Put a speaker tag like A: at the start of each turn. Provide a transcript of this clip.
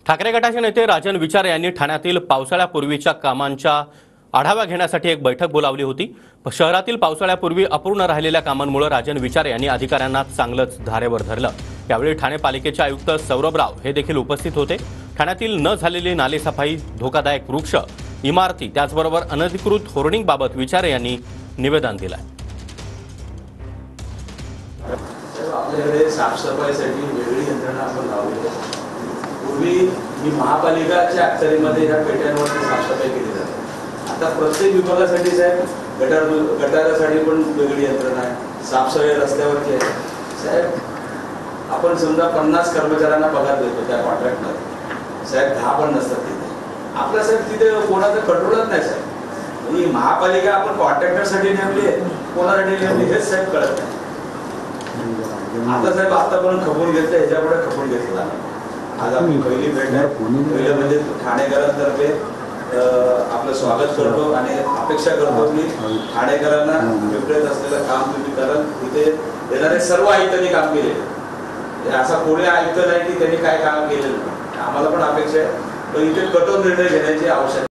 A: ठाकरे गटाचे नेते राजन विचारे यांनी ठाण्यातील पावसाळ्यापूर्वीच्या कामांचा आढावा घेण्यासाठी एक बैठक बोलावली होती। शहरातील पावसाळ्यापूर्वी अपूर्ण राहिलेल्या कामांमुळे राजन विचारे यांनी अधिकाऱ्यांना चांगलंच धारेवर धरलं। यावेळी ठाणे पालिकेचे आयुक्त सौरभराव हे देखील उपस्थित होते। ठाण्यातील न झालेली नालेसफाई, धोकादायक वृक्ष, इमारती, त्याचबरोबर अनधिकृत होर्डिंग बाबत विचारे यांनी निवेदन दिलं।
B: आपल्याकडे साफसफाईसाठी वेगळी यंत्रणा आपण लावली आहे। पूर्वी ही महापालिकाच्या अखत्यारीमध्ये ह्या पेट्यांवरती साफसफाई केली जाते। आता प्रत्येक विभागासाठी साहेब गटारासाठी पण वेगळी यंत्रणा आहे, साफसफाई रस्त्यावरची आहे। साहेब आपण समजा 50 कर्मचाऱ्यांना पगार देतो त्या कॉन्ट्रॅक्टमध्ये, साहेब 10 पण नसतात तिथे। आपल्या साहेब तिथे कोणाचं कंट्रोलच नाही साहेब। ही महापालिका आपण कॉन्ट्रॅक्टरसाठी नेमली आहे, कोणासाठी नेमली हेच साहेब कळत नाही। आता साहेब आतापर्यंत खपून घेतलं, ह्याच्यापुढे खपून घेतला। आज आपली पहिली भेट आहे। पहिलं म्हणजे ठाणेकरांतर्फे आपलं स्वागत करतो आणि अपेक्षा करतो की ठाणेकरांना विपरीत असलेलं काम तुम्ही कराल। इथे येणारे सर्व आयुक्तांनी काम केले, असा कोणी आयुक्त नाही की त्यांनी काय काम केलेलं नाही। आम्हाला पण अपेक्षा आहे, पण इथे कठोर निर्णय घेण्याची आवश्यकता